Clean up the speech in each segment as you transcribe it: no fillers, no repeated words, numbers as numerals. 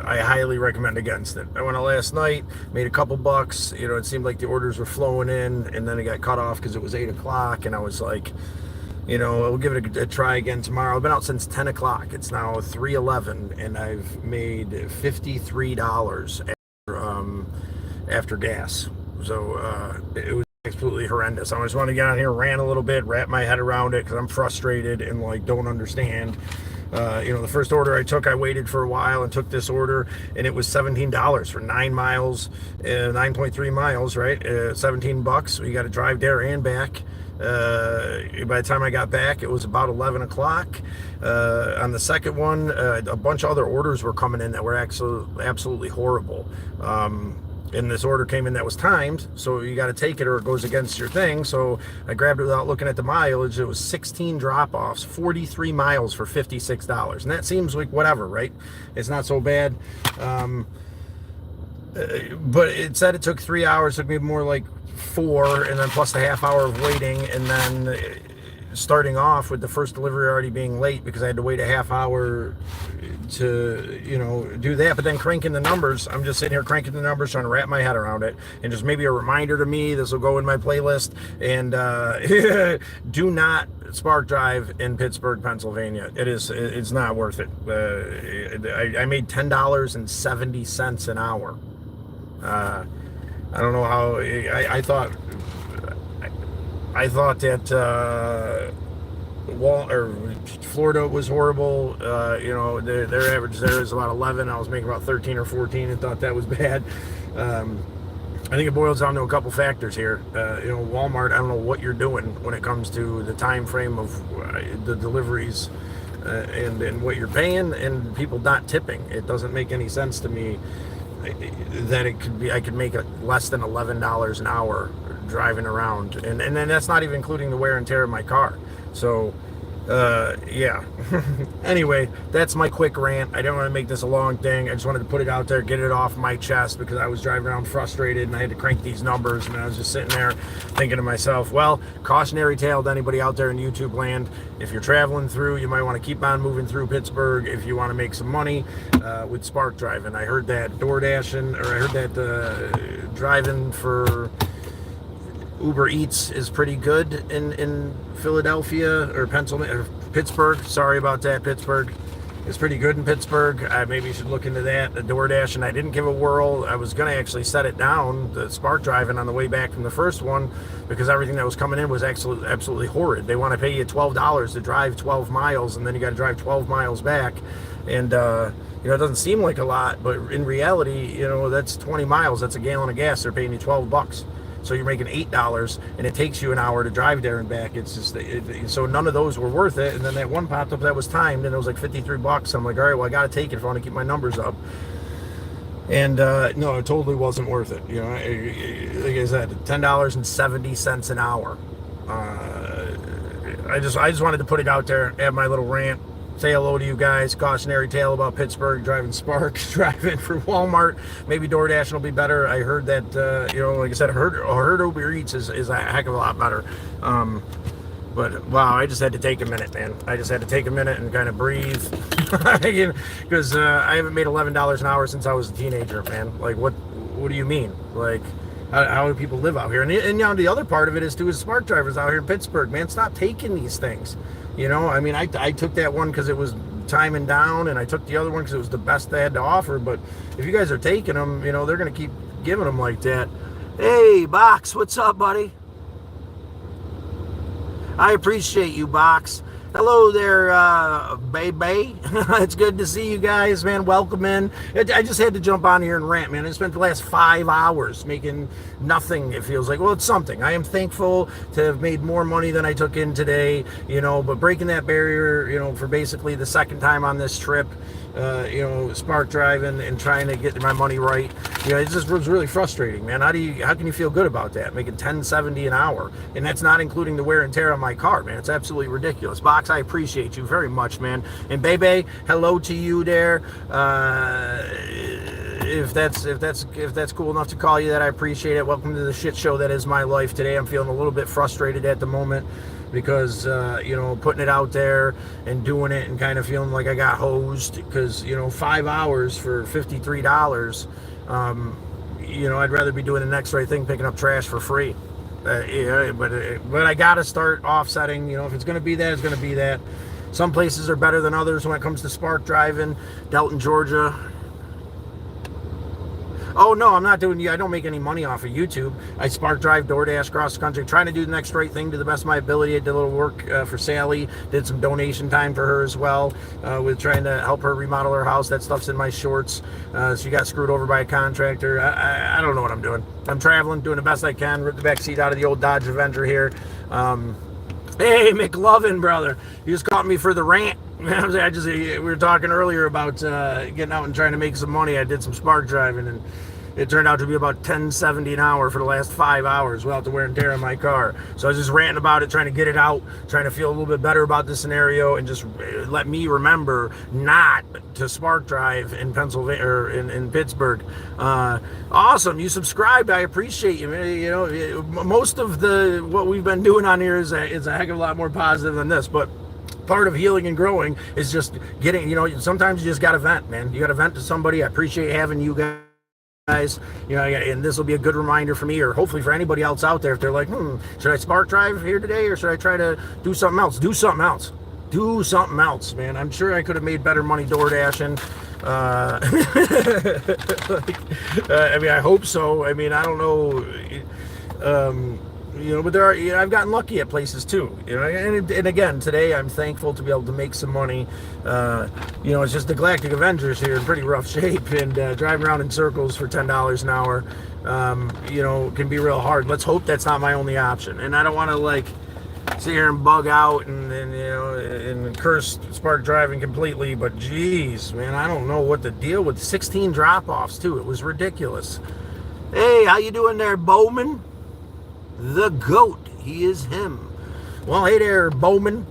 I highly recommend against it. I went out last night, made a couple bucks. It seemed like the orders were flowing in, and then it got cut off because it was 8 o'clock, and I was like, we'll give it a try again tomorrow. I've been out since 10 o'clock. It's now 3:11, and I've made $53 after gas. So it was absolutely horrendous. I just want to get on here, rant a little bit, wrap my head around it because I'm frustrated and don't understand. The first order I took, I waited for a while and took this order, and it was $17 for 9 miles, 9.3 miles, right? $17. So you got to drive there and back. By the time I got back, it was about 11 o'clock. On the second one, a bunch of other orders were coming in that were absolutely horrible. And this order came in that was timed, so you got to take it or it goes against your thing. So I grabbed it without looking at the mileage. It was 16 drop-offs, 43 miles for $56. And that seems like whatever, right? It's not so bad. But it said it took 3 hours. It took me more like 4, and then plus the half hour of waiting, and then starting off with the first delivery already being late because I had to wait a half hour to do that. But then cranking the numbers, I'm just sitting here cranking the numbers, trying to wrap my head around it, and just maybe a reminder to me. This will go in my playlist. And do not spark drive in Pittsburgh, Pennsylvania. It's not worth it. I made $10.70 an hour. I don't know how. I thought that Florida was horrible. Their average there is about 11. I was making about 13 or 14 and thought that was bad. I think it boils down to a couple factors here. Walmart, I don't know what you're doing when it comes to the time frame of the deliveries and what you're paying and people not tipping. It doesn't make any sense to me that I could make less than $11 an hour driving around, and then that's not even including the wear and tear of my car. So yeah. Anyway, that's my quick rant. I didn't want to make this a long thing. I just wanted to put it out there, get it off my chest, because I was driving around frustrated and I had to crank these numbers, and I was just sitting there thinking to myself, well, cautionary tale to anybody out there in YouTube land: if you're traveling through, you might want to keep on moving through Pittsburgh if you want to make some money with spark driving. I heard that driving for Uber Eats is pretty good in Philadelphia or Pennsylvania, or Pittsburgh. Sorry about that, Pittsburgh. It's pretty good in Pittsburgh. Maybe you should look into that. The DoorDash, and I didn't give a whirl. I was going to actually set it down, the spark driving, on the way back from the first one, because everything that was coming in was absolutely horrid. They want to pay you $12 to drive 12 miles, and then you got to drive 12 miles back. And, it doesn't seem like a lot, but in reality, that's 20 miles. That's a gallon of gas. They're paying you $12. So you're making $8, and it takes you an hour to drive there and back. It's just so none of those were worth it. And then that one popped up that was timed, and it was like $53. I'm like, all right, well, I got to take it if I want to keep my numbers up. And no, it totally wasn't worth it. Like I said, $10.70 an hour. I just wanted to put it out there, add my little rant. Say hello to you guys. Cautionary tale about Pittsburgh driving Spark, driving for Walmart. Maybe DoorDash will be better. I heard that, like I said, I heard Uber Eats is a heck of a lot better. But wow, I just had to take a minute, man. I just had to take a minute and kind of breathe, because I haven't made $11 an hour since I was a teenager, man. Like, what do you mean? Like, how do people live out here? And the other part of it is too, is Spark drivers out here in Pittsburgh, man. Stop taking these things. I took that one because it was timing down, and I took the other one because it was the best they had to offer. But if you guys are taking them, they're going to keep giving them like that. Hey, Box, what's up, buddy? I appreciate you, Box. Hello there, baby. It's good to see you guys, man. Welcome in. I just had to jump on here and rant, man. I spent the last 5 hours making nothing, it feels like. Well, it's something. I am thankful to have made more money than I took in today, but breaking that barrier, for basically the second time on this trip, spark driving and trying to get my money right. It just was really frustrating, man. How can you feel good about that? Making $10.70 an hour, and that's not including the wear and tear on my car, man. It's absolutely ridiculous. Box, I appreciate you very much, man. And Bebe, hello to you there. If that's cool enough to call you that, I appreciate it. Welcome to the shit show that is my life today. I'm feeling a little bit frustrated at the moment because, putting it out there and doing it and kind of feeling like I got hosed because, 5 hours for $53, I'd rather be doing the next right thing, picking up trash for free. But I got to start offsetting. If it's going to be that, it's going to be that. Some places are better than others when it comes to spark driving. Delton, Georgia. Oh, no, I'm not doing, I don't make any money off of YouTube. I spark drive, DoorDash, cross the country, trying to do the next right thing to the best of my ability. I did a little work for Sally, did some donation time for her as well, with trying to help her remodel her house. That stuff's in my shorts. She got screwed over by a contractor. I don't know what I'm doing. I'm traveling, doing the best I can, ripped the back seat out of the old Dodge Avenger here. Hey, McLovin, brother, you just caught me for the rant. We were talking earlier about getting out and trying to make some money. I did some spark driving, and it turned out to be about $10.70 an hour for the last 5 hours without the wear and tear on my car. So I was just ranting about it, trying to get it out, trying to feel a little bit better about the scenario, and just let me remember not to spark drive in Pennsylvania or in Pittsburgh. Awesome, you subscribed. I appreciate you. Most of what we've been doing on here is a heck of a lot more positive than this, but part of healing and growing is just getting, sometimes you just got to vent, man. You got to vent to somebody. I appreciate having you guys, and this will be a good reminder for me, or hopefully for anybody else out there, if they're like, should I spark drive here today, or should I try to do something else? Do something else, man. I'm sure I could have made better money door dashing. I hope so. I don't know. But there are, I've gotten lucky at places too, and again, today I'm thankful to be able to make some money. It's just the Galactic Avengers here in pretty rough shape, and driving around in circles for $10 an hour, can be real hard. Let's hope that's not my only option, and I don't want to sit here and bug out and curse spark driving completely, but geez, man, I don't know what to deal with. 16 drop-offs too. It was ridiculous. Hey, how you doing there, Bowman? The GOAT, he is him. Well, hey there, Bowman.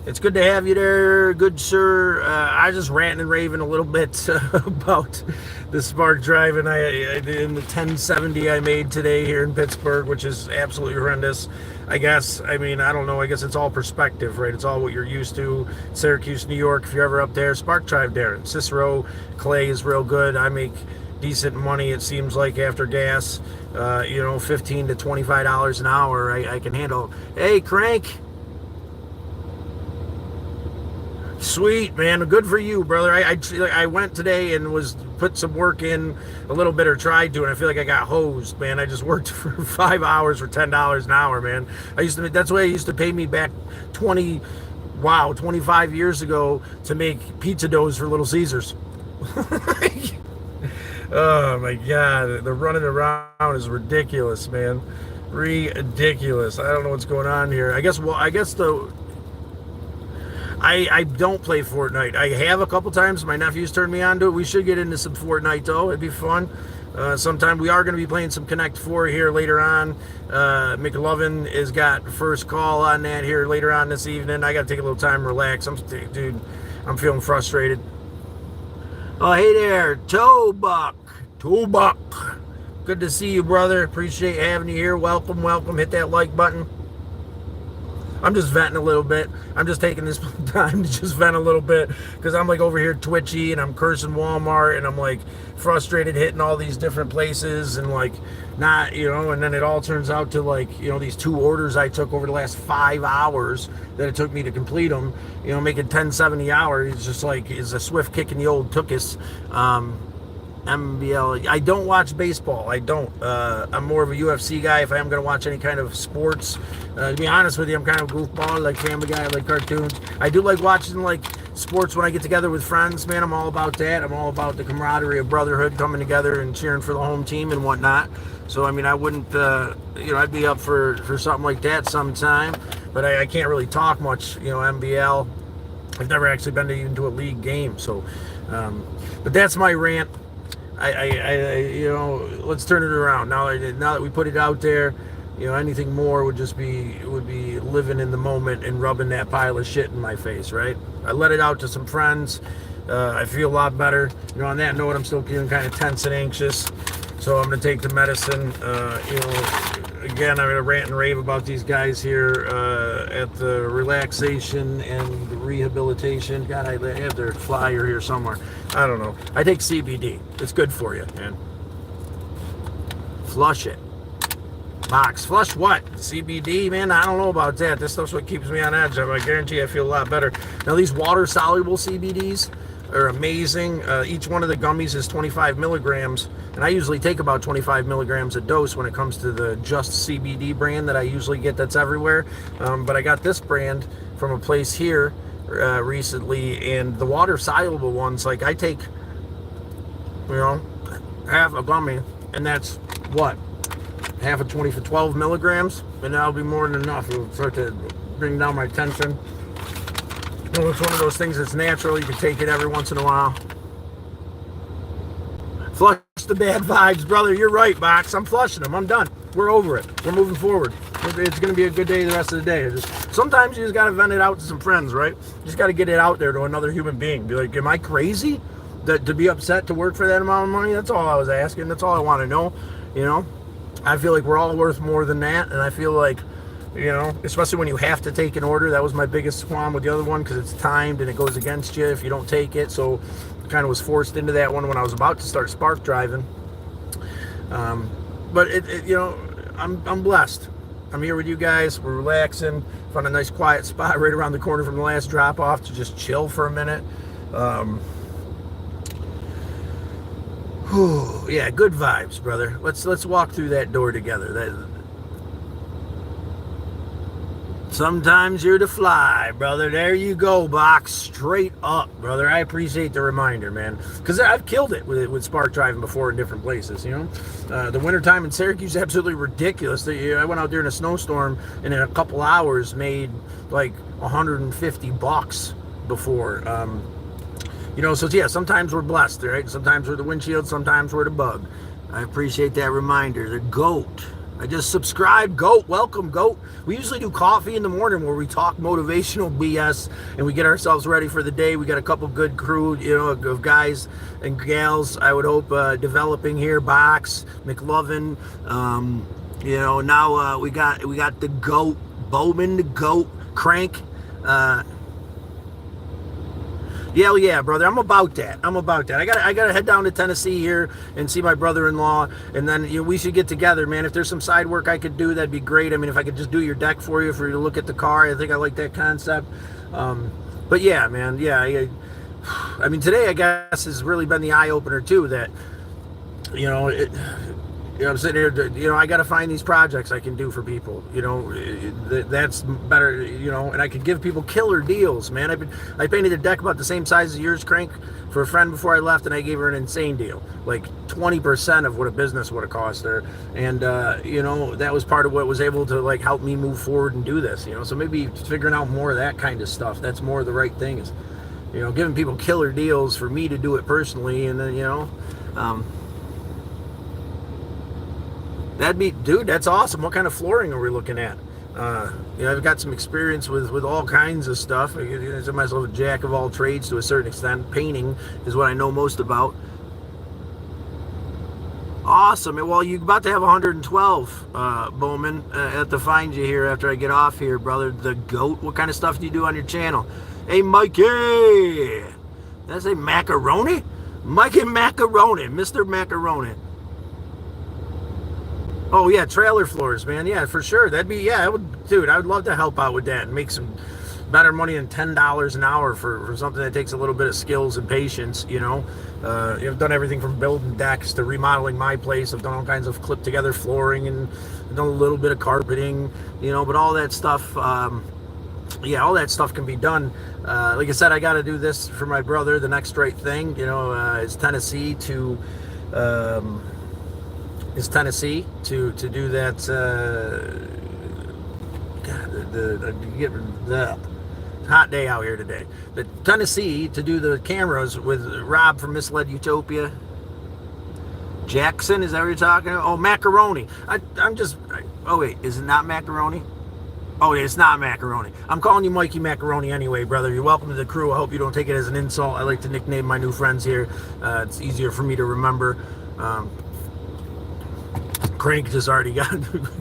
It's good to have you there, good sir. I just ranting and raving a little bit about the spark driving I did in the 1070 I made today here in Pittsburgh, which is absolutely horrendous. I guess, I don't know, I guess it's all perspective, right? It's all what you're used to. Syracuse, New York, if you're ever up there, spark drive there. Cicero, Clay is real good. I make decent money, it seems like, after gas. $15 to $25 an hour I can handle. Hey, Crank. Sweet, man. Good for you, brother. I went today and put some work in a little bit, or tried to, and I feel like I got hosed, man. I just worked for 5 hours for $10 an hour, man. That's the way they used to pay me back 25 years ago to make pizza doughs for Little Caesars. Oh my God, the running around is ridiculous, man. Ridiculous. I don't know what's going on here. I don't play Fortnite. I have a couple times. My nephew's turned me on to it. We should get into some Fortnite though. It'd be fun. Sometime we are going to be playing some Connect 4 here later on. McLovin has got first call on that here later on this evening. I got to take a little time to relax. I'm feeling frustrated. Oh, hey there, Tobuck. Good to see you, brother. Appreciate having you here. Welcome. Hit that like button. I'm just venting a little bit. I'm just taking this time to just vent a little bit because I'm over here twitchy and I'm cursing Walmart and I'm frustrated hitting all these different places and not, and then it all turns out to these 2 orders I took over the last 5 hours that it took me to complete them, making $10.70 hours. It's just is a swift kick in the old tuchus. MBL. I don't watch baseball. I don't. I'm more of a UFC guy if I am going to watch any kind of sports. To be honest with you, I'm kind of a goofball. I like Family Guy. I like cartoons. I do like watching sports when I get together with friends. Man, I'm all about that. I'm all about the camaraderie of brotherhood, coming together and cheering for the home team and whatnot. So, I wouldn't, I'd be up for something like that sometime. But I can't really talk much, MBL. I've never actually been into a league game. So, but that's my rant. Let's turn it around now that we put it out there. Anything more would be living in the moment and rubbing that pile of shit in my face, right? I let it out to some friends. I feel a lot better. On that note, I'm still feeling kind of tense and anxious, so I'm gonna take the medicine. again, I'm going to rant and rave about these guys here at the relaxation and rehabilitation. God, I have their flyer here somewhere. I don't know. I take CBD. It's good for you, man. Flush it. Box. Flush what? CBD, man? I don't know about that. This stuff's what keeps me on edge. I guarantee I feel a lot better. Now, these water-soluble CBDs are amazing. Each one of the gummies is 25 milligrams, and I usually take about 25 milligrams a dose when it comes to the Just CBD brand that I usually get that's everywhere. But I got this brand from a place here recently, and the water-soluble ones, like I take, half a gummy, and that's what? Half of 20 for 12 milligrams, and that'll be more than enough. It'll start to bring down my tension. Well, it's one of those things that's natural. You can take it every once in a while. Flush the bad vibes, brother. You're right, Box. I'm flushing them. I'm done. We're over it. We're moving forward. It's going to be a good day the rest of the day. Sometimes you just got to vent it out to some friends, right? You just got to get it out there to another human being. Be like, am I crazy to be upset to work for that amount of money? That's all I was asking. That's all I want to know, I feel like we're all worth more than that, and I feel like, especially when you have to take an order. That was my biggest qualm with the other one, because it's timed and it goes against you if you don't take it. So I kind of was forced into that one when I was about to start spark driving. But I'm blessed. I'm here with you guys. We're relaxing. Found a nice quiet spot right around the corner from the last drop off to just chill for a minute. Yeah, good vibes, brother. Let's walk through that door together. Sometimes you're to fly, brother. There you go, Box. Straight up, brother. I appreciate the reminder, man, because I've killed it with spark driving before in different places. The wintertime in Syracuse is absolutely ridiculous. I went out there in a snowstorm and in a couple hours made like $150 before. So yeah, sometimes we're blessed, right? Sometimes we're the windshield, sometimes we're the bug. I appreciate that reminder. The GOAT. I just subscribed. GOAT. Welcome, GOAT. We usually do coffee in the morning where we talk motivational BS and we get ourselves ready for the day. We got a couple good crew, of guys and gals, I would hope, developing here. Box, McLovin. Now we got the GOAT, Bowman, the GOAT, Crank. Yeah, brother. I'm about that. I gotta head down to Tennessee here and see my brother-in-law, and then we should get together, man. If there's some side work I could do, that'd be great. I mean, if I could just do your deck for you to look at the car, I think I like that concept. But yeah, man. Yeah. I mean, today I guess has really been the eye opener too. That I'm sitting here, I got to find these projects I can do for people, that's better, and I could give people killer deals, man. I painted a deck about the same size as yours, Crank, for a friend before I left, and I gave her an insane deal, like 20% of what a business would have cost her. And, that was part of what was able to help me move forward and do this, so maybe figuring out more of that kind of stuff. That's more the right thing is, giving people killer deals for me to do it personally. And then, dude, that's awesome. What kind of flooring are we looking at? I've got some experience with all kinds of stuff. I consider myself a jack of all trades to a certain extent. Painting is what I know most about. Awesome. Well, you're about to have 112, Bowman. I have to find you here after I get off here, brother. The GOAT. What kind of stuff do you do on your channel? Hey, Mikey. Did I say macaroni? Mikey Macaroni. Mr. Macaroni. Oh yeah, trailer floors, man. Yeah, for sure. That'd be, I would love to help out with that and make some better money than $10 an hour for something that takes a little bit of skills and patience. I've done everything from building decks to remodeling my place. I've done all kinds of clip together flooring and done a little bit of carpeting, but all that stuff, all that stuff can be done. Like I said, I got to do this for my brother. The next right thing, is Tennessee to do that. The hot day out here today. The Tennessee to do the cameras with Rob from Misled Utopia. Jackson, is that what you're talking about? Oh, macaroni. Wait, is it not macaroni? Oh, it's not macaroni. I'm calling you Mikey Macaroni anyway, brother. You're welcome to the crew. I hope you don't take it as an insult. I like to nickname my new friends here. It's easier for me to remember. Crank just already got,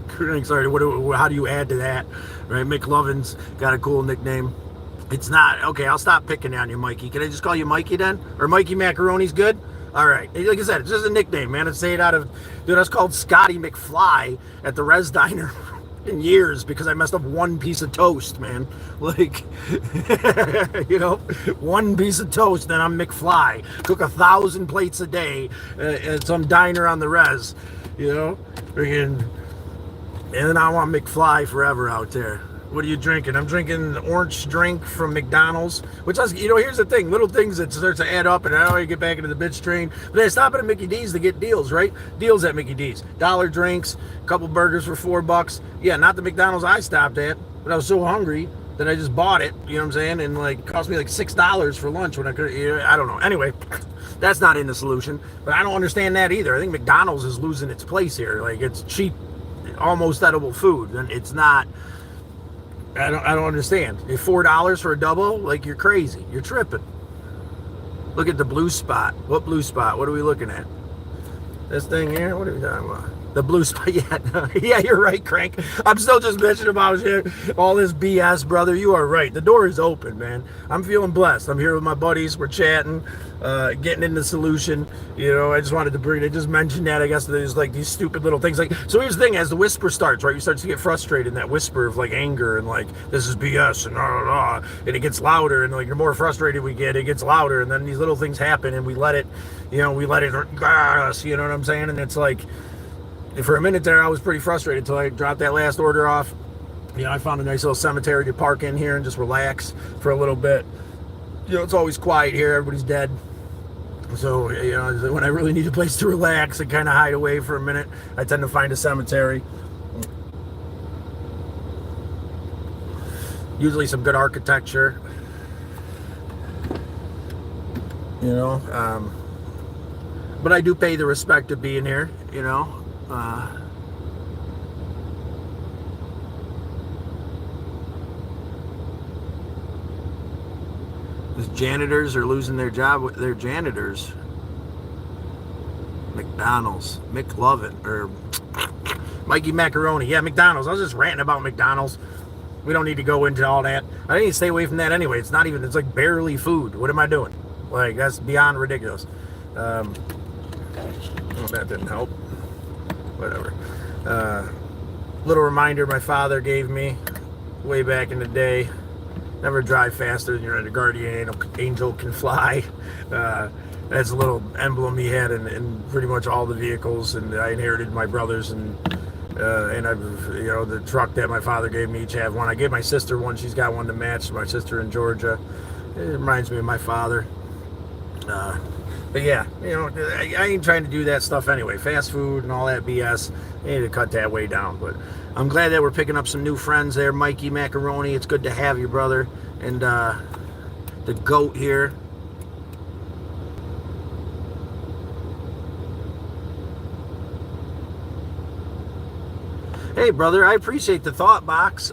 Crank's already, how do you add to that, right? McLovin's got a cool nickname. It's not, okay, I'll stop picking on you, Mikey. Can I just call you Mikey then? Or Mikey Macaroni's good? All right. Like I said, it's just a nickname, man. It's stayed out of, dude, I was called Scotty McFly at the Res Diner in years because I messed up one piece of toast, man. Like, you know, one piece of toast, then I'm McFly. Cook 1,000 plates a day at some diner on the Res, you know? Freaking, and then I want McFly forever out there. What are you drinking? I'm drinking an orange drink from McDonald's, which is, you know, here's the thing, little things that start to add up, and I don't get back into the bitch train, but I stop at Mickey D's to get deals, right? Deals at Mickey D's. Dollar drinks, a couple burgers for $4. Yeah, not the McDonald's I stopped at, but I was so hungry that I just bought it, you know what I'm saying? And like, it cost me like $6 for lunch when I could, you know, I don't know. Anyway, that's not in the solution, but I don't understand that either. I think McDonald's is losing its place here. Like, it's cheap, almost edible food, and it's not. I don't understand. $4 for a double? Like, you're crazy. You're tripping. Look at the blue spot. What blue spot? What are we looking at? This thing here? What are we talking about? The blue spot. Yeah, yeah, you're right, Crank. I'm still just bitching about shit. All this BS, brother. You are right. The door is open, man. I'm feeling blessed. I'm here with my buddies. We're chatting, getting into the solution. You know, I just wanted to bring it. I just mentioned that. I guess there's like these stupid little things. Like, so here's the thing: as the whisper starts, right, you start to get frustrated in that whisper of like anger and like this is BS and and it gets louder, and like the more frustrated we get, it gets louder, and then these little things happen, and we let it, you know, us. You know what I'm saying? And it's like. And for a minute there, I was pretty frustrated until I dropped that last order off. You know, I found a nice little cemetery to park in here and just relax for a little bit. You know, it's always quiet here. Everybody's dead. So, you know, when I really need a place to relax and kind of hide away for a minute, I tend to find a cemetery. Usually some good architecture. You know, but I do pay the respect of being here, you know. These janitors are losing their job. They're janitors. McDonald's, McLovin, or Mikey Macaroni. Yeah, McDonald's. I was just ranting about McDonald's. We don't need to go into all that. I need to stay away from that anyway. It's not even, it's like barely food. What am I doing? Like, that's beyond ridiculous. Well, that didn't help. Whatever. Little reminder my father gave me way back in the day: never drive faster than your guardian angel can fly. That's a little emblem he had in pretty much all the vehicles, and I inherited my brothers, and I've, you know, the truck that my father gave me, each have one. I gave my sister one. She's got one to match. My sister in Georgia. It reminds me of my father. But yeah, you know, I ain't trying to do that stuff anyway. Fast food and all that BS, I need to cut that way down. But I'm glad that we're picking up some new friends there. Mikey Macaroni, it's good to have you, brother. And the goat here. Hey, brother, I appreciate the thought box.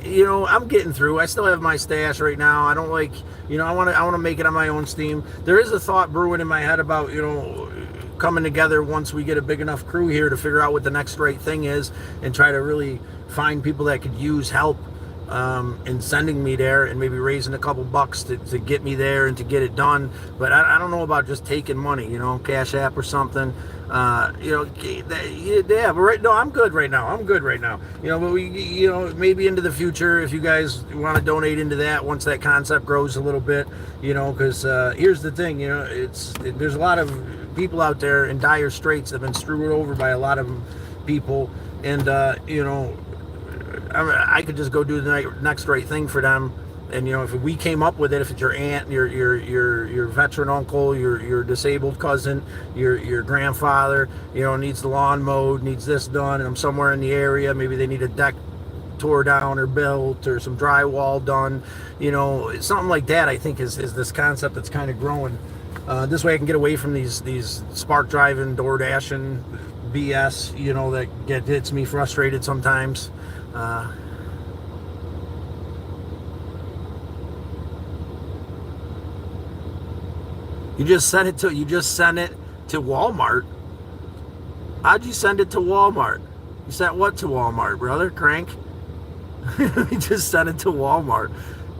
You know, I'm getting through. I still have my stash right now. I don't like, you know, I want to make it on my own steam. There is a thought brewing in my head about, you know, coming together once we get a big enough crew here to figure out what the next right thing is and try to really find people that could use help in sending me there and maybe raising a couple bucks to get me there and to get it done. But I don't know about just taking money, you know, Cash App or something. You know, yeah, but right, no, I'm good right now. You know, but we, you know, maybe into the future, if you guys want to donate into that, once that concept grows a little bit, you know, because here's the thing, you know, there's a lot of people out there in dire straits that have been screwed over by a lot of people, and you know, I could just go do the next right thing for them. And, you know, if we came up with it, if it's your aunt, your veteran uncle, your disabled cousin, your grandfather, you know, needs the lawn mowed, needs this done, and I'm somewhere in the area, maybe they need a deck tore down or built or some drywall done, you know, something like that, I think is this concept that's kind of growing. This way I can get away from these spark driving, door dashing BS, you know, that gets me frustrated sometimes. You just sent it to Walmart. How'd you send it to Walmart? You sent what to Walmart, brother? Crank? You just sent it to Walmart.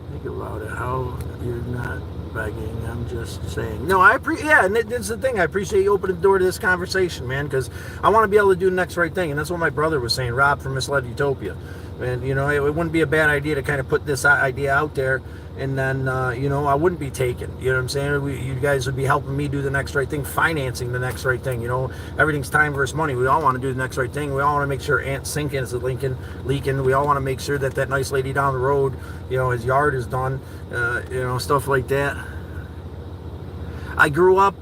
Think about it. How you're not begging. I'm just saying. No, yeah, and that's the thing. I appreciate you opening the door to this conversation, man, because I want to be able to do the next right thing. And that's what my brother was saying, Rob from Misled Utopia. And, you know, it wouldn't be a bad idea to kind of put this idea out there. And then, you know, I wouldn't be taken. You know what I'm saying? You guys would be helping me do the next right thing, financing the next right thing. You know, everything's time versus money. We all want to do the next right thing. We all want to make sure Aunt Sinking is leaking. We all want to make sure that nice lady down the road, you know, his yard is done. You know, stuff like that. I grew up,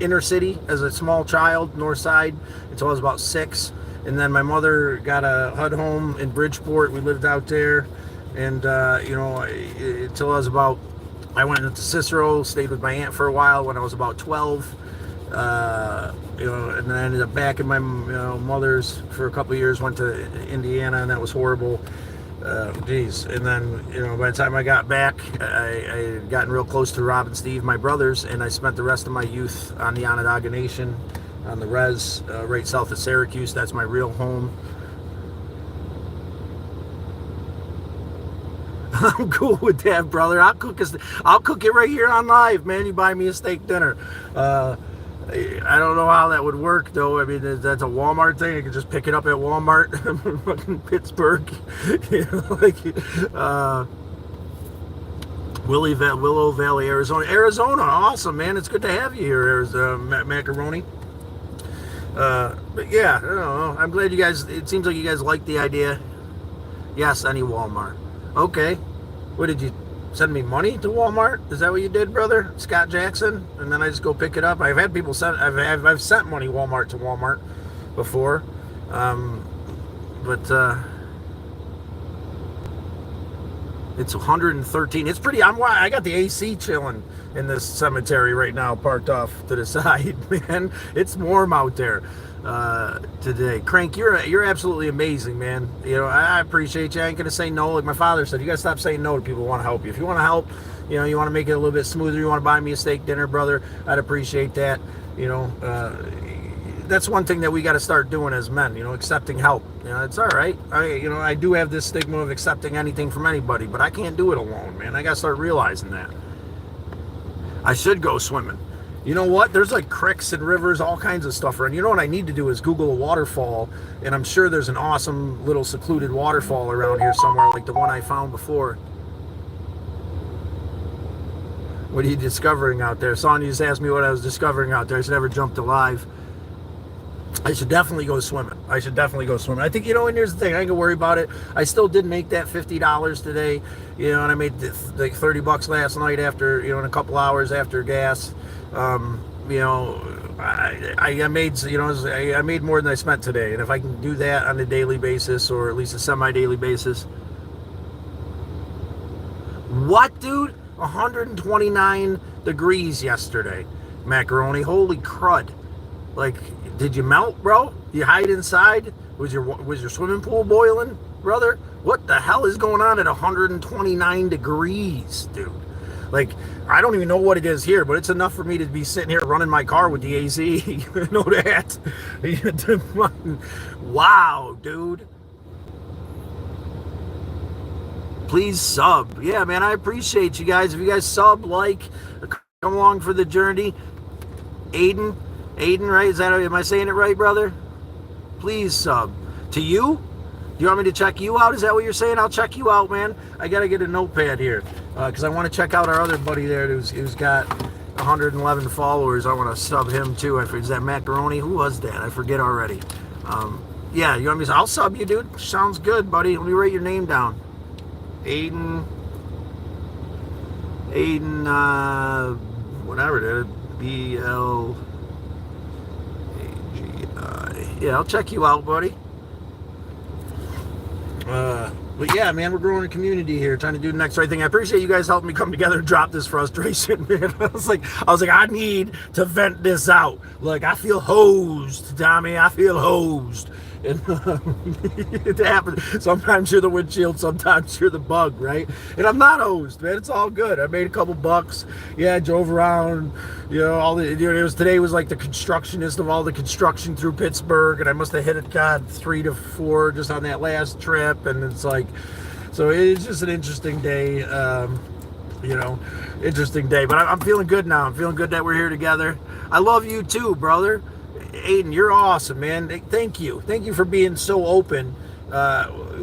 inner city as a small child, north side, until I was about 6. And then my mother got a HUD home in Bridgeport. We lived out there. And, you know, until I went into Cicero, stayed with my aunt for a while when I was about 12. You know, and then I ended up back in my mother's for a couple of years, went to Indiana, and that was horrible. And then, you know, by the time I got back, I had gotten real close to Rob and Steve, my brothers, and I spent the rest of my youth on the Onondaga Nation, on the res, right south of Syracuse. That's my real home. I'm cool with that, brother. I'll cook it right here on live, man. You buy me a steak dinner. I don't know how that would work, though. I mean, that's a Walmart thing. I could just pick it up at Walmart, fucking Pittsburgh. You know, like, Willow Valley, Arizona. Arizona, awesome, man. It's good to have you here, Macaroni. But yeah, I don't know. I'm glad you guys. It seems like you guys like the idea. Yes, any Walmart. Okay. What did you send me money to Walmart? Is that what you did, brother? Scott Jackson? And then I just go pick it up. I've had people send. I've sent money to Walmart before, but it's 113. It's pretty. I got the AC chilling in this cemetery right now, parked off to the side. Man, it's warm out there today. Crank, you're absolutely amazing, man. You know, I appreciate you. I ain't gonna say no. Like my father said, you gotta stop saying no to people who want to help you. If you want to help, you know, you want to make it a little bit smoother, you want to buy me a steak dinner, brother, I'd appreciate that. You know, that's one thing that we got to start doing as men, you know, accepting help. You know, it's all right. I do have this stigma of accepting anything from anybody, but I can't do it alone, man. I got to start realizing that. I should go swimming. You know what? There's like creeks and rivers, all kinds of stuff around. You know what I need to do is Google a waterfall, and I'm sure there's an awesome little secluded waterfall around here somewhere, like the one I found before. What are you discovering out there? Sonya just asked me what I was discovering out there. I should never jumped alive. I should definitely go swimming. I think, you know, and here's the thing, I ain't gonna worry about it. I still did make that $50 today, you know, and I made like $30 last night after, you know, in a couple hours after gas. You know, I made, you know, I made more than I spent today. And if I can do that on a daily basis, or at least a semi-daily basis. What, dude? 129 degrees yesterday, Macaroni. Holy crud. Like, did you melt, bro? You hide inside? Was your swimming pool boiling, brother? What the hell is going on at 129 degrees, dude? Like, I don't even know what it is here, but it's enough for me to be sitting here running my car with the AC. You know that? Wow, dude. Please sub. Yeah, man, I appreciate you guys. If you guys sub, like, come along for the journey. Aiden, right? Am I saying it right, brother? Please sub. To you? Do you want me to check you out? Is that what you're saying? I'll check you out, man. I got to get a notepad here because I want to check out our other buddy there who's got 111 followers. I want to sub him, too. Is that Macaroni? Who was that? I forget already. Yeah, you want me to? I'll sub you, dude. Sounds good, buddy. Let me write your name down. Aiden, whatever it is, BLAGI. Yeah, I'll check you out, buddy. But yeah, man, we're growing a community here, trying to do the next right thing. I appreciate you guys helping me come together and drop this frustration, man. I was like, I need to vent this out. Like, I feel hosed, Tommy. I feel hosed. And it happens. Sometimes you're the windshield, sometimes you're the bug, right? And I'm not hosed, man. It's all good. I made a couple bucks. Yeah, I drove around. All the today was like the constructionist of all the construction through Pittsburgh, and I must have hit it, God, 3 to 4 just on that last trip. And it's like, so it's just an interesting day. Interesting day. But I'm feeling good now. I'm feeling good that we're here together. I love you too, brother. Aiden, you're awesome, man. Thank you. Thank you for being so open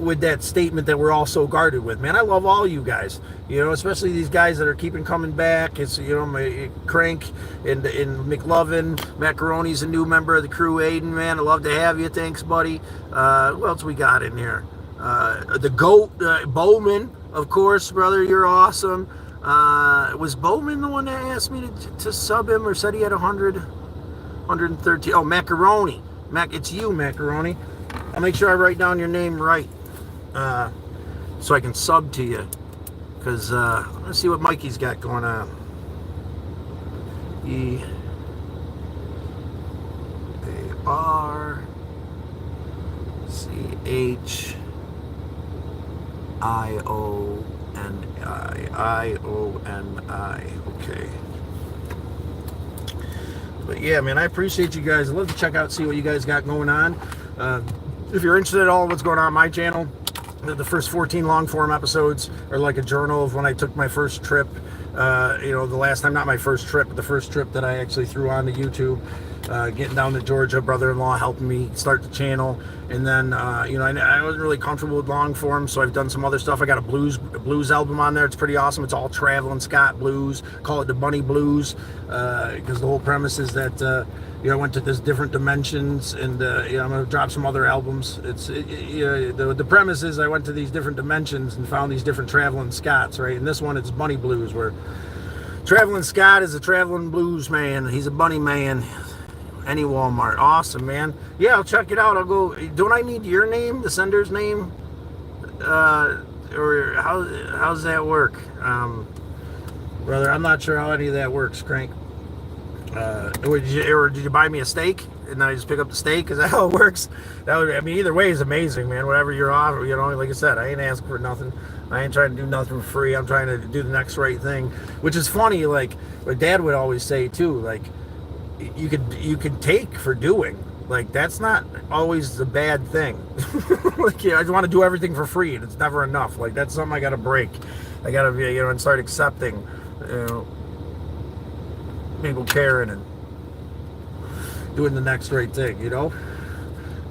with that statement that we're all so guarded with, man. I love all you guys, especially these guys that are keeping coming back. It's, my Crank and McLovin. Macaroni's a new member of the crew, Aiden, man. I love to have you. Thanks, buddy. Who else we got in here? The GOAT, Bowman, of course, brother. You're awesome. Was Bowman the one that asked me to sub him or said he had 113? Oh, Macaroni. It's you, Macaroni. I'll make sure I write down your name right so I can sub to you. Because let's see what Mikey's got going on. ERCHIONI. Okay. But yeah, man, I appreciate you guys. I'd love to check out, see what you guys got going on. If you're interested at all in what's going on my channel, the first 14 long form episodes are like a journal of when I took my first trip. The last time, not my first trip, but the first trip that I actually threw on to YouTube. Getting down to Georgia, brother-in-law helping me start the channel. And then, I wasn't really comfortable with long form, so I've done some other stuff. I got a blues album on there. It's pretty awesome. It's all Traveling Scott blues. Call it the Bunny Blues, because the whole premise is that, I went to this different dimensions, and, I'm going to drop some other albums. The premise is I went to these different dimensions and found these different Traveling Scotts, right? And this one, it's Bunny Blues, where Traveling Scott is a traveling blues man. He's a bunny man. Any Walmart. Awesome, man. Yeah, I'll check it out. I'll go. Don't I need your name, the sender's name? Or how's that work? Brother, I'm not sure how any of that works, Crank. Or did you buy me a steak and then I just pick up the steak? Is that how it works? Either way is amazing, man. Whatever you're offering, like I said, I ain't asking for nothing. I ain't trying to do nothing for free. I'm trying to do the next right thing, which is funny. Like what Dad would always say too. Like you could take for doing. Like that's not always the bad thing. Like I just want to do everything for free, and it's never enough. Like that's something I got to break. I got to and start accepting. People caring and doing the next right thing,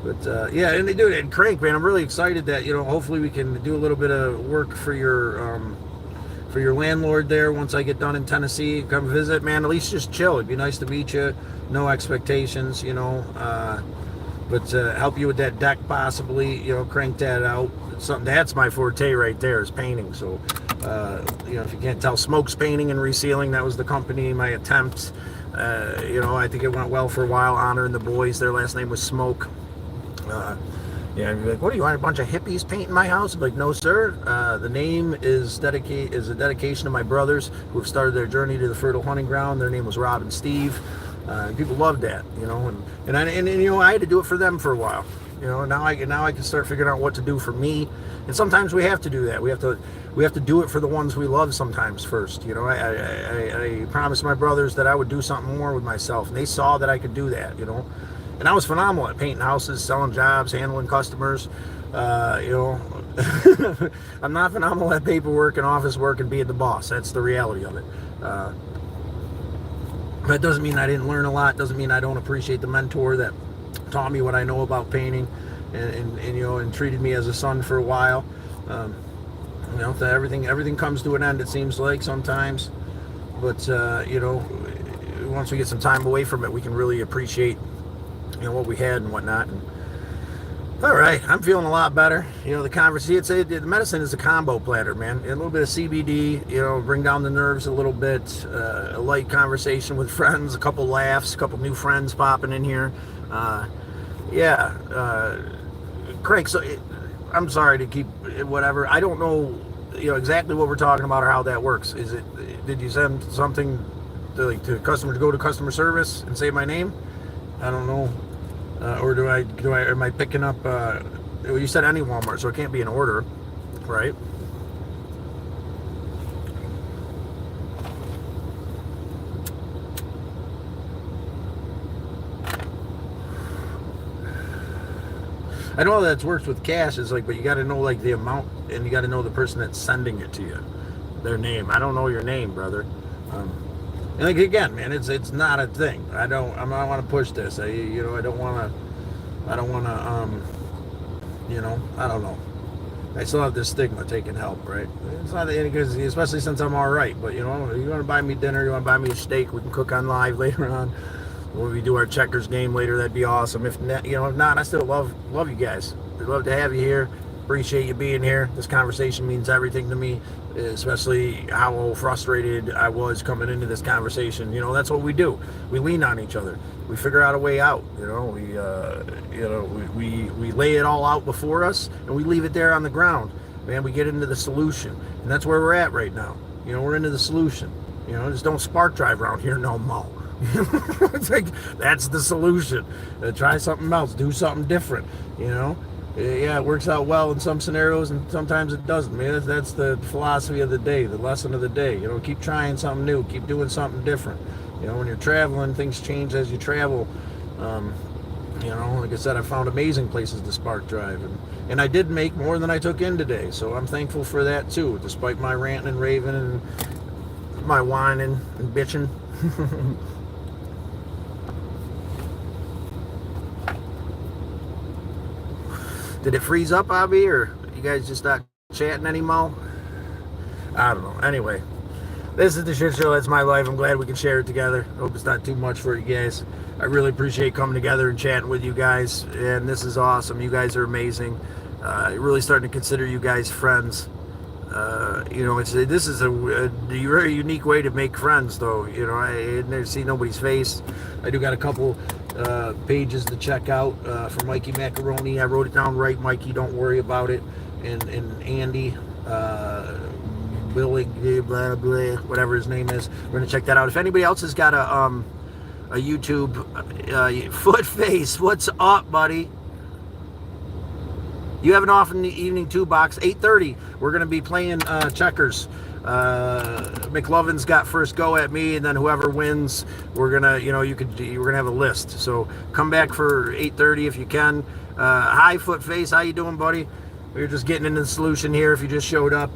But yeah, and they do it. And Crank, man, I'm really excited that hopefully we can do a little bit of work for your landlord there once I get done in Tennessee. Come visit, man. At least just chill. It'd be nice to meet you. No expectations, but help you with that deck possibly. Crank that out. That's my forte right there is painting. So. If you can't tell, Smoke's Painting and Resealing, that was the company, my attempt. I think it went well for a while, honoring the boys. Their last name was Smoke. I'd be like, what do you want, a bunch of hippies painting my house? I'm like, no, sir. The name is a dedication to my brothers who have started their journey to the fertile hunting ground. Their name was Rob and Steve. People loved that, and I had to do it for them for a while. Now I can start figuring out what to do for me. And sometimes we have to do that. We have to do it for the ones we love sometimes first. I promised my brothers that I would do something more with myself, and they saw that I could do that, And I was phenomenal at painting houses, selling jobs, handling customers. I'm not phenomenal at paperwork and office work and being the boss. That's the reality of it. That doesn't mean I didn't learn a lot. Doesn't mean I don't appreciate the mentor that taught me what I know about painting, and treated me as a son for a while. Everything comes to an end, it seems like sometimes, but once we get some time away from it, we can really appreciate what we had and whatnot. And, all right, I'm feeling a lot better. The conversation, the medicine is a combo platter, man. A little bit of CBD, bring down the nerves a little bit. A light conversation with friends, a couple laughs, a couple new friends popping in here. Craig, so I'm sorry to keep whatever. I don't know, exactly what we're talking about or how that works. Did you send something to customer to go to customer service and say my name? I don't know. Or am I picking up, you said any Walmart, so it can't be an order, right? I know that's works with cash. Is like, but you got to know like the amount, and you got to know the person that's sending it to you, their name. I don't know your name, brother. And like again, man, it's not a thing. I don't want to push this. I don't want to. I don't know. I still have this stigma taking help, right? It's not because, especially since I'm all right. But you want to buy me dinner, you want to buy me a steak, we can cook on live later on. When we do our checkers game later, that'd be awesome. If not, I still love you guys. We'd love to have you here. Appreciate you being here. This conversation means everything to me, especially how frustrated I was coming into this conversation. That's what we do. We lean on each other. We figure out a way out. We lay it all out before us, and we leave it there on the ground. Man, we get into the solution, and that's where we're at right now. We're into the solution. Just don't spark drive around here no more. It's like, that's the solution. Try something else. Do something different. Yeah, it works out well in some scenarios, and sometimes it doesn't. Man, that's the philosophy of the day, the lesson of the day. Keep trying something new. Keep doing something different. When you're traveling, things change as you travel. Like I said, I found amazing places to spark drive, and I did make more than I took in today, so I'm thankful for that too, despite my ranting and raving and my whining and bitching. Did it freeze up, Abby, or you guys just not chatting anymore? I don't know. Anyway, this is the shit show. That's my life. I'm glad we can share it together. Hope it's not too much for you guys. I really appreciate coming together and chatting with you guys, and this is awesome. You guys are amazing. Really starting to consider you guys friends. This is a very unique way to make friends, though. I never see nobody's face. I do got a couple pages to check out for Mikey Macaroni. I wrote it down right, Mikey. Don't worry about it. And Andy, Billy, blah blah, whatever his name is. We're gonna check that out. If anybody else has got a YouTube foot face, what's up, buddy? You have an off in the evening too, Box. 8:30. We're gonna be playing checkers. McLovin's got first go at me, and then whoever wins, we're gonna, we're gonna have a list. So come back for 8:30 if you can. Hi, Foot Face. How you doing, buddy? We're just getting into the solution here. If you just showed up,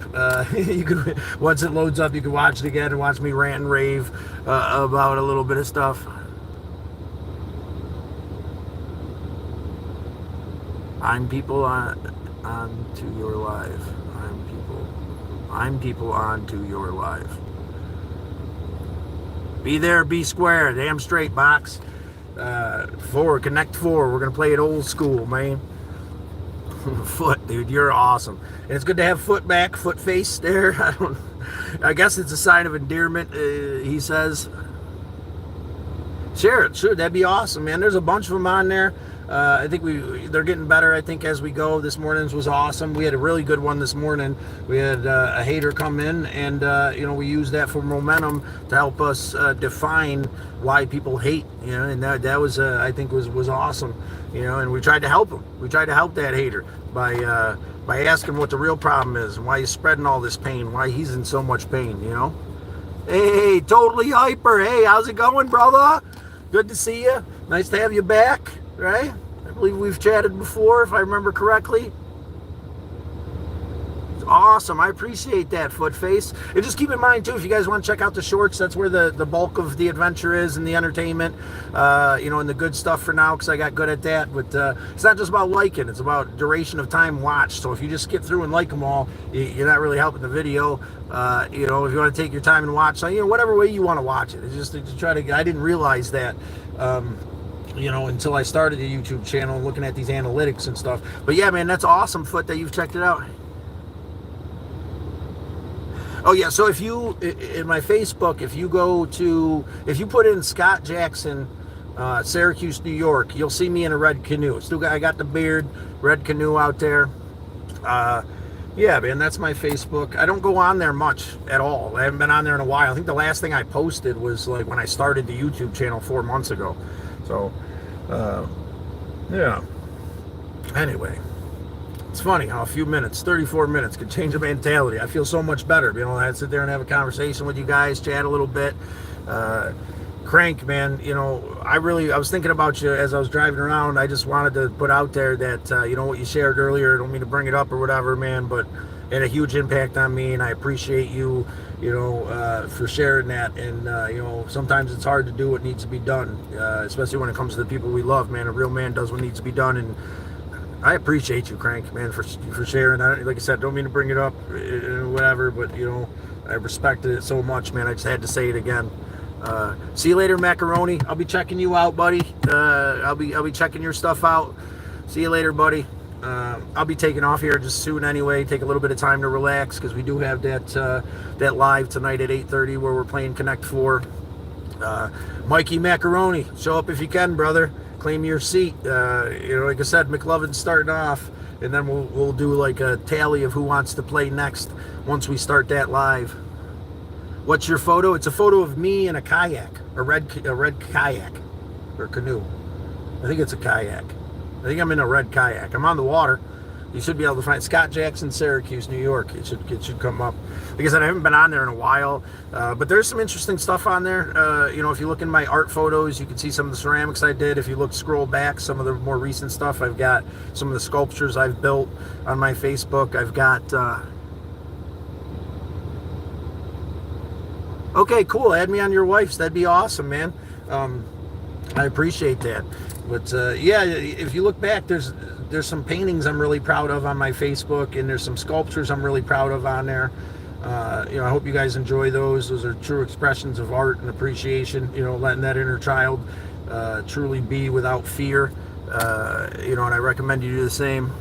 you could, once it loads up, you can watch it again and watch me rant and rave about a little bit of stuff. I'm people onto your live. I'm people onto your live. Be there, be square. Damn straight, Box. 4, connect 4. We're gonna play it old school, man. Foot, dude, you're awesome. And it's good to have Foot back, Foot Face there. I guess it's a sign of endearment, he says. Share it, sure, that'd be awesome, man. There's a bunch of them on there. I think they're getting better, I think, as we go. This morning's was awesome. We had a really good one this morning. We had a hater come in, and we used that for momentum to help us define why people hate, and that was I think was awesome, and we tried to help him. We tried to help that hater by asking what the real problem is and why he's spreading all this pain, why he's in so much pain, Hey, totally hyper. Hey, how's it going, brother? Good to see you. Nice to have you back. Right? I believe we've chatted before, if I remember correctly. It's awesome. I appreciate that, Foot Face. And just keep in mind, too, if you guys want to check out the shorts, that's where the bulk of the adventure is and the entertainment, and the good stuff for now, because I got good at that. But it's not just about liking. It's about duration of time watched. So if you just skip through and like them all, you're not really helping the video. If you want to take your time and watch, whatever way you want to watch it. It's just to try to, I didn't realize that. Until I started the YouTube channel and looking at these analytics and stuff. But yeah, man, that's awesome, Foot, that you've checked it out. Oh yeah, so if you, in my Facebook, if you put in Scott Jackson, Syracuse, New York, you'll see me in a red canoe. I got the beard, red canoe out there. Yeah, man, that's my Facebook. I don't go on there much at all. I haven't been on there in a while. I think the last thing I posted was like when I started the YouTube channel 4 months ago. So, Yeah. Anyway, it's funny how a few minutes, 34 minutes, could change a mentality. I feel so much better. I sit there and have a conversation with you guys, chat a little bit. Crank, man, I was thinking about you as I was driving around. I just wanted to put out there that, what you shared earlier, I don't mean to bring it up or whatever, man, but it had a huge impact on me, and I appreciate you, for sharing that. And, sometimes it's hard to do what needs to be done, especially when it comes to the people we love, man. A real man does what needs to be done, and I appreciate you, Crank, man, for sharing. Like I said, don't mean to bring it up, whatever, but, I respected it so much, man. I just had to say it again. See you later, Macaroni. I'll be checking you out, buddy. I'll be checking your stuff out. See you later, buddy. I'll be taking off here just soon anyway. Take a little bit of time to relax because we do have that live tonight at 8:30 where we're playing Connect 4. Mikey Macaroni, show up if you can, brother. Claim your seat. Like I said, McLovin's starting off, and then we'll do like a tally of who wants to play next once we start that live. What's your photo? It's a photo of me in a kayak, a red kayak or canoe. I think it's a kayak. I think I'm in a red kayak. I'm on the water. You should be able to find Scott Jackson, Syracuse, New York. It should come up. Like I said, I haven't been on there in a while, but there's some interesting stuff on there. If you look in my art photos, you can see some of the ceramics I did. If you scroll back, some of the more recent stuff, I've got some of the sculptures I've built on my Facebook. I've got. Okay, cool. Add me on your wife's. That'd be awesome, man. I appreciate that. But if you look back, there's some paintings I'm really proud of on my Facebook, and there's some sculptures I'm really proud of on there. I hope you guys enjoy those. Those are true expressions of art and appreciation. Letting that inner child truly be without fear. And I recommend you do the same.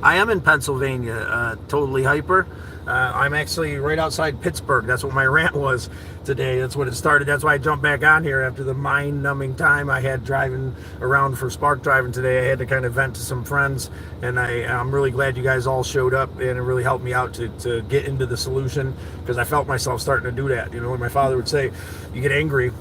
I am in Pennsylvania, totally hyper. I'm actually right outside Pittsburgh. That's what my rant was today. That's what it started. That's why I jumped back on here after the mind-numbing time I had driving around for Spark Driving today. I had to kind of vent to some friends, and I'm really glad you guys all showed up, and it really helped me out to get into the solution, because I felt myself starting to do that. When my father would say, you get angry,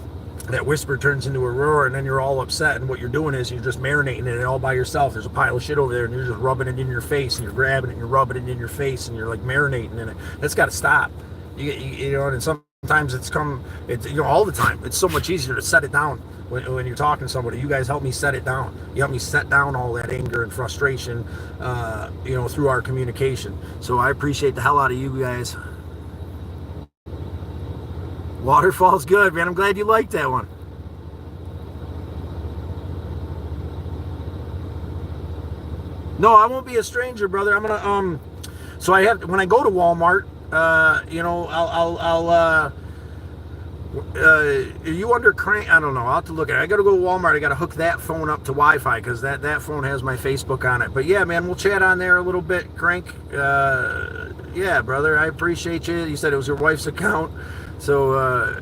that whisper turns into a roar, and then you're all upset, and what you're doing is you're just marinating it all by yourself. There's a pile of shit over there, and you're just rubbing it in your face, and you're grabbing it, and you're rubbing it in your face, and you're like marinating in it. That's got to stop. And sometimes it's all the time. It's so much easier to set it down when you're talking to somebody. You guys help me set it down. You help me set down all that anger and frustration, through our communication. So I appreciate the hell out of you guys. Waterfall's good, man. I'm glad you liked that one. No, I won't be a stranger, brother. I'm gonna so I have, when I go to Walmart, are you under Crank? I don't know. I'll have to look at it. I gotta go to Walmart. I gotta hook that phone up to Wi-Fi, because that phone has my Facebook on it. But yeah, man, we'll chat on there a little bit, Crank. Yeah, brother, I appreciate you. You said it was your wife's account. So,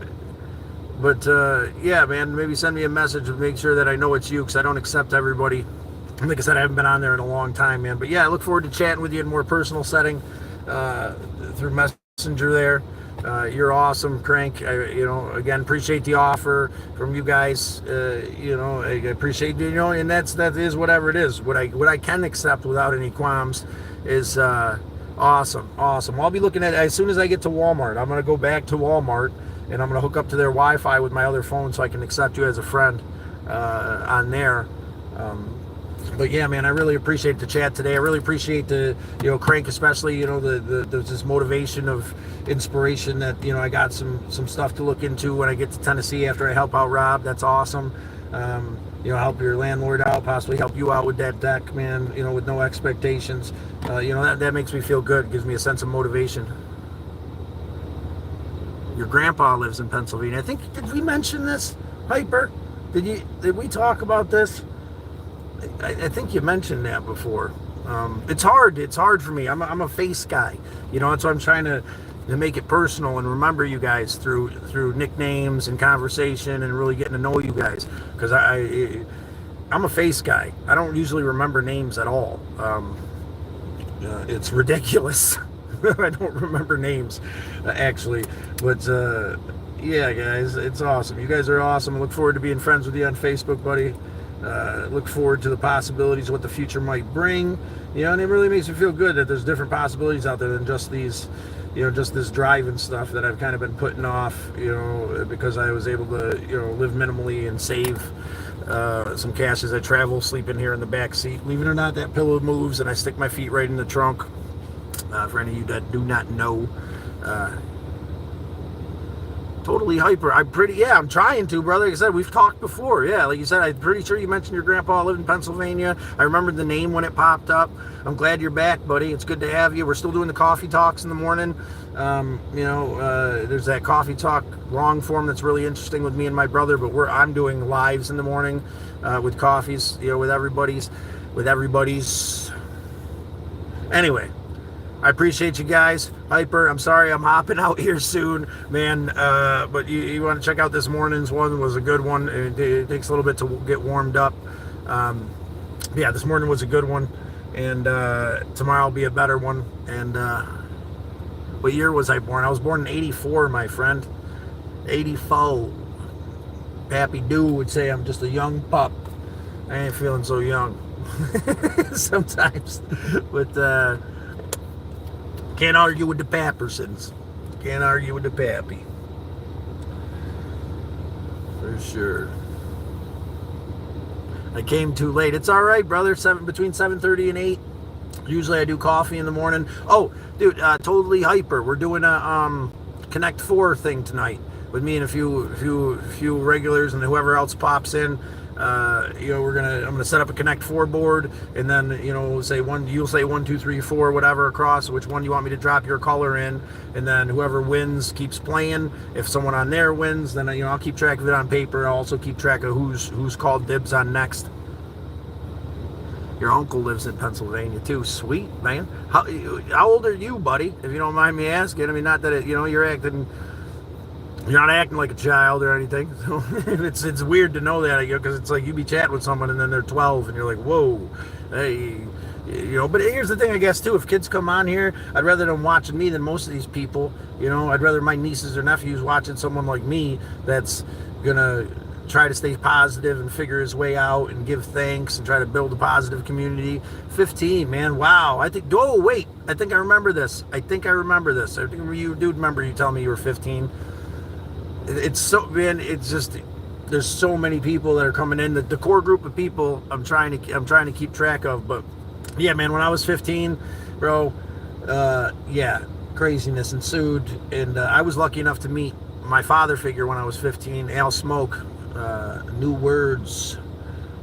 yeah, man, maybe send me a message to make sure that I know it's you, because I don't accept everybody. Like I said, I haven't been on there in a long time, man. But yeah, I look forward to chatting with you in a more personal setting through Messenger there. You're awesome, Crank. Again, appreciate the offer from you guys. I appreciate, and that is whatever it is. What I can accept without any qualms is awesome. I'll be looking at it as soon as I get to Walmart. I'm going to go back to Walmart, and I'm going to hook up to their Wi-Fi with my other phone so I can accept you as a friend on there. But yeah, man, I really appreciate the chat today. I really appreciate the, Crank, especially, this motivation of inspiration that, I got some stuff to look into when I get to Tennessee after I help out Rob. That's awesome. Help your landlord out, possibly help you out with that deck, man, with no expectations. That makes me feel good. It gives me a sense of motivation. Your grandpa lives in Pennsylvania. Did we mention this, Hyper? Did we talk about this? I think you mentioned that before. It's hard for me. I'm a face guy. That's why I'm trying to make it personal and remember you guys through nicknames and conversation and really getting to know you guys. Because I'm a face guy. I don't usually remember names at all. It's ridiculous. I don't remember names, actually. But yeah, guys, it's awesome. You guys are awesome. I look forward to being friends with you on Facebook, buddy. Look forward to the possibilities, what the future might bring. And it really makes me feel good that there's different possibilities out there than just these, just this driving stuff that I've kind of been putting off, because I was able to, live minimally and save some cash as I travel, sleeping here in the back seat. Believe it or not, that pillow moves and I stick my feet right in the trunk. For any of you that do not know, totally hyper. I'm trying to, brother. Like I said, we've talked before. Yeah, like you said, I'm pretty sure you mentioned your grandpa lived in Pennsylvania. I remembered the name when it popped up. I'm glad you're back, buddy. It's good to have you. We're still doing the coffee talks in the morning. There's that coffee talk long form that's really interesting with me and my brother, but I'm doing lives in the morning with coffees, with everybody's. Anyway, I appreciate you guys. Hyper, I'm sorry I'm hopping out here soon, man. But you want to check out this morning's one. It was a good one. It takes a little bit to get warmed up. This morning was a good one. And tomorrow will be a better one. And what year was I born? I was born in 84, my friend. 84. Pappy Doo would say I'm just a young pup. I ain't feeling so young sometimes. But can't argue with the Pappersons. Can't argue with the Pappy. For sure. I came too late. It's all right, brother. Between 7:30 and 8. Usually I do coffee in the morning. Oh, dude, totally hyper. We're doing a Connect 4 thing tonight with me and a few regulars and whoever else pops in. I'm gonna set up a Connect 4 board, and then you'll say 1, 2, 3, 4, whatever across which one you want me to drop your color in, and then whoever wins keeps playing. If someone on there wins, then I'll keep track of it on paper. I'll also keep track of who's called dibs on next. Your uncle lives in Pennsylvania too. Sweet, man. How old are you, buddy? If you don't mind me asking. I mean, not that you're not acting like a child or anything. So it's weird to know that, because it's like you be chatting with someone and then they're 12 and you're like, whoa, hey, But here's the thing, I guess, too. If kids come on here, I'd rather them watching me than most of these people. I'd rather my nieces or nephews watching someone like me that's gonna try to stay positive and figure his way out and give thanks and try to build a positive community. 15, man, wow. I think I remember this. I think you do remember you telling me you were 15. It's so, man, it's just, there's so many people that are coming in. The core group of people I'm trying to keep track of. But yeah, man, when I was 15, bro, craziness ensued. And I was lucky enough to meet my father figure when I was 15, Al Smoke, New Words,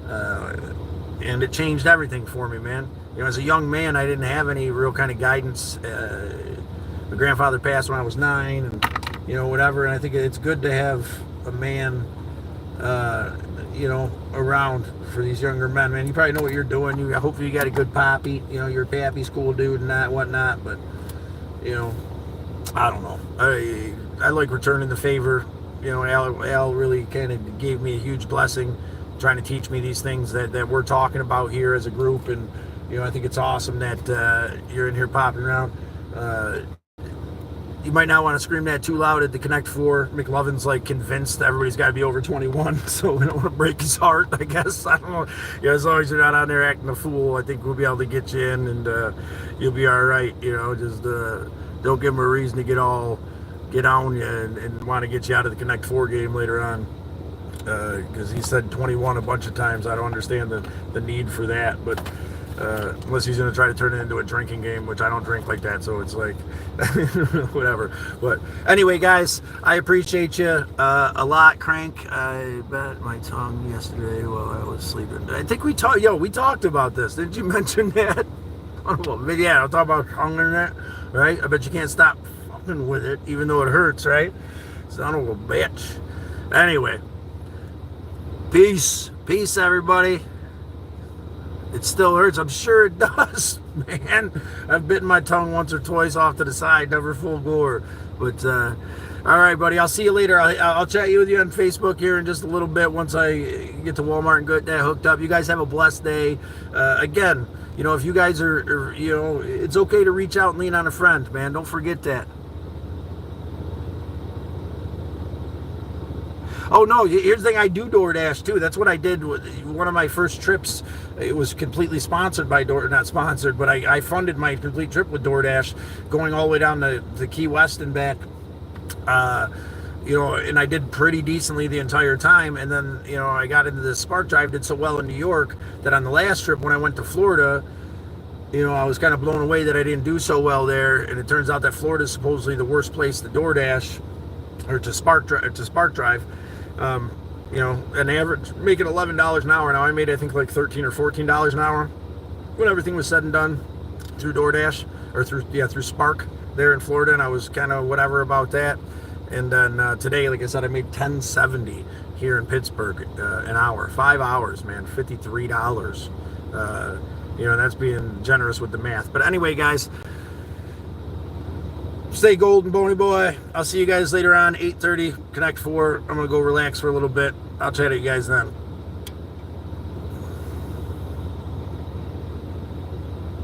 and it changed everything for me, man. As a young man, I didn't have any real kind of guidance. My grandfather passed when I was 9, and whatever. And I think it's good to have a man, around for these younger men, man. You probably know what you're doing. Hopefully you got a good poppy. You're a pappy school dude and that whatnot. But I don't know. I like returning the favor. Al really kind of gave me a huge blessing, trying to teach me these things that we're talking about here as a group. And I think it's awesome that you're in here popping around. You might not want to scream that too loud at the Connect 4. McLovin's like convinced everybody's got to be over 21, so we don't want to break his heart, I guess. I don't know. As long as you're not on there acting a fool, I think we'll be able to get you in, and you'll be all right. Just don't give him a reason to get on you and want to get you out of the Connect 4 game later on. Because he said 21 a bunch of times. I don't understand the need for that, but unless he's going to try to turn it into a drinking game, which I don't drink like that, so it's like whatever. But anyway, guys, I appreciate you a lot. Crank, I bet my tongue yesterday while I was sleeping. I think we talked about this. Didn't you mention that? Yeah, I'll talk about tongue and that, right? I bet you can't stop fucking with it, even though it hurts, right? Son of a bitch. Anyway, peace, everybody. It still hurts. I'm sure it does, man. I've bitten my tongue once or twice off to the side, never full gore. But, all right, buddy. I'll see you later. I'll chat with you on Facebook here in just a little bit once I get to Walmart and get that hooked up. You guys have a blessed day. Again, if you guys are, it's okay to reach out and lean on a friend, man. Don't forget that. Oh no, here's the thing, I do DoorDash too. That's what I did with one of my first trips. It was completely sponsored by not sponsored, but I funded my complete trip with DoorDash, going all the way down to Key West and back. And I did pretty decently the entire time. And then, I got into the Spark Drive, did so well in New York that on the last trip when I went to Florida, I was kind of blown away that I didn't do so well there. And it turns out that Florida is supposedly the worst place to DoorDash or to Spark Drive. An average, making $11 an hour. Now I made, I think, like $13 or $14 an hour when everything was said and done through DoorDash or through Spark there in Florida. And I was kind of whatever about that. And then today, like I said, I made $10.70 here in Pittsburgh an hour. 5 hours, man, $53. That's being generous with the math. But anyway, guys, stay golden, Boney boy. I'll see you guys later on, 8:30, Connect 4. I'm going to go relax for a little bit. I'll chat to you guys then.